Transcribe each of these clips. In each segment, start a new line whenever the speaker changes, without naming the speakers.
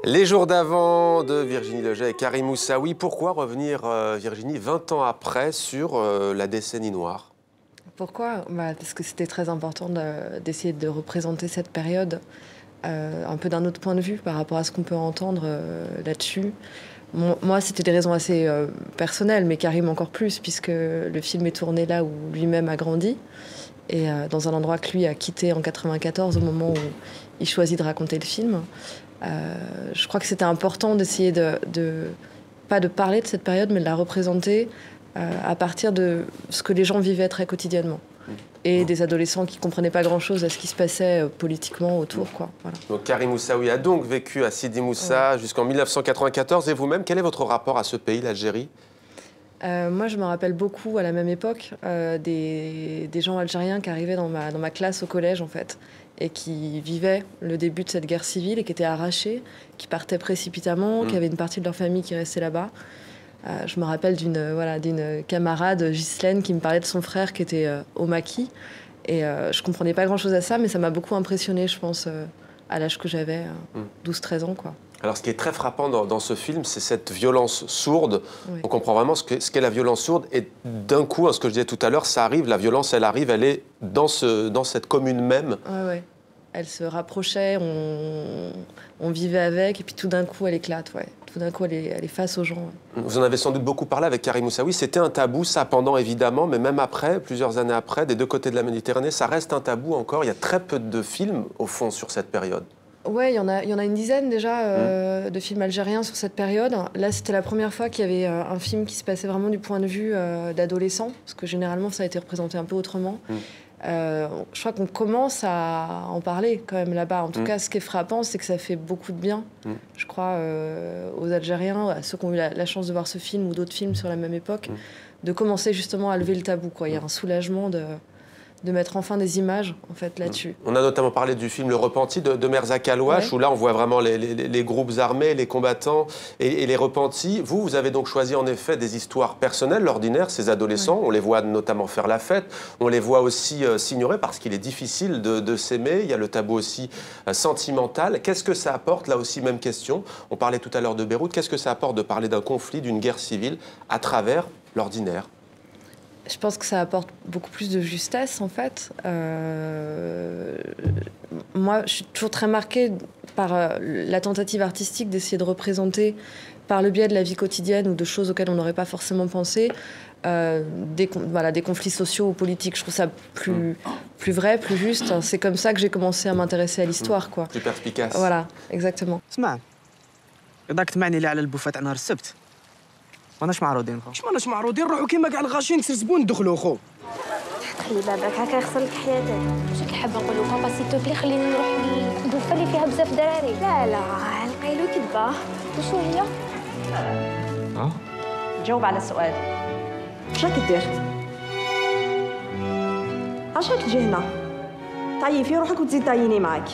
Les jours d'avant de Virginie Legey et Karim Moussaoui. Pourquoi revenir, Virginie, 20 ans après sur la décennie noire?
Pourquoi? Parce que c'était très important d'essayer de représenter cette période un peu d'un autre point de vue par rapport à ce qu'on peut entendre là-dessus. Moi, c'était des raisons assez personnelles, mais Karim encore plus, puisque le film est tourné là où lui-même a grandi, et dans un endroit que lui a quitté en 94, au moment où il choisit de raconter le film. Je crois que c'était important d'essayer pas de parler de cette période, mais de la représenter à partir de ce que les gens vivaient très quotidiennement. Et des adolescents qui ne comprenaient pas grand-chose à ce qui se passait politiquement autour, quoi. Voilà.
Donc Karim Moussaoui a donc vécu à Sidi Moussa jusqu'en 1994. Et vous-même, quel est votre rapport à ce pays, l'Algérie?
Moi, je me rappelle beaucoup, à la même époque, des gens algériens qui arrivaient dans ma classe au collège, en fait, et qui vivaient le début de cette guerre civile et qui étaient arrachés, qui partaient précipitamment, qui avaient une partie de leur famille qui restait là-bas. Je me rappelle d'une camarade, Ghislaine, qui me parlait de son frère qui était au maquis. Et je comprenais pas grand-chose à ça, mais ça m'a beaucoup impressionnée, je pense, à l'âge que j'avais, 12-13 ans, quoi.
Alors, ce qui est très frappant dans ce film, c'est cette violence sourde.
Oui.
On comprend vraiment ce qu'est la violence sourde. Et d'un coup, ce que je disais tout à l'heure, ça arrive, la violence, elle arrive, elle est dans cette commune même.
Ouais. Elle se rapprochait, on vivait avec, et puis tout d'un coup, elle éclate, ouais. Tout d'un coup, elle est face aux gens. Ouais.
Vous en avez sans doute beaucoup parlé avec Karim Moussaoui. C'était un tabou, ça, pendant, évidemment, mais même après, plusieurs années après, des deux côtés de la Méditerranée, ça reste un tabou encore. Il y a très peu de films, au fond, sur cette période.
Ouais, il y en a une dizaine déjà de films algériens sur cette période. Là, c'était la première fois qu'il y avait un film qui se passait vraiment du point de vue d'adolescent, parce que généralement, ça a été représenté un peu autrement. Je crois qu'on commence à en parler quand même là-bas. En tout cas, ce qui est frappant, c'est que ça fait beaucoup de bien, je crois, aux Algériens, à ceux qui ont eu la chance de voir ce film ou d'autres films sur la même époque, de commencer justement à lever le tabou, quoi. Il y a un soulagement de mettre enfin des images, en fait, là-dessus.
On a notamment parlé du film Le Repenti de Merzak Kalouache, où là, on voit vraiment les groupes armés, les combattants et les repentis. Vous avez donc choisi, en effet, des histoires personnelles, l'ordinaire, ces adolescents. On les voit notamment faire la fête. On les voit aussi s'ignorer parce qu'il est difficile de s'aimer. Il y a le tabou aussi sentimental. Qu'est-ce que ça apporte? Là aussi, même question. On parlait tout à l'heure de Beyrouth. Qu'est-ce que ça apporte de parler d'un conflit, d'une guerre civile à travers l'ordinaire?
Je pense que ça apporte beaucoup plus de justesse, en fait. Moi, je suis toujours très marquée par la tentative artistique d'essayer de représenter, par le biais de la vie quotidienne ou de choses auxquelles on n'aurait pas forcément pensé, des conflits sociaux ou politiques. Je trouve ça plus vrai, plus juste. C'est comme ça que j'ai commencé à m'intéresser à l'histoire, quoi.
Plus perspicace.
Voilà, exactement.
اسمع يضاك تمعني لي على البوفات نهار السبت ماناش معروضين خو.
ماناش معروضين نروحوا كيما كاع الغاشين كسر زبون ندخلوا خو.
خلي باباك هكا يخسر لك حياتك. واش حابه نقول له بابا سي تو بلي خليني نروح للبوفه اللي فيها بزاف دراري. لا نقيلو كذبه. وشو هي؟
جاوب على السؤال.
واش راك دير؟ علاش راك تجي هنا؟ طيي في روحك وتزيد طيني معاك.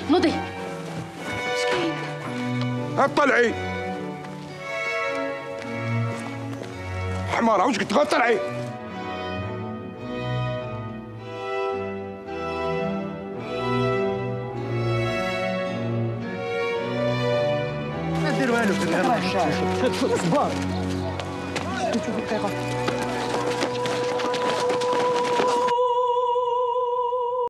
نوضي
طلعي حمارة واش قلت لها طلعي ما دير والو في الهرم صبار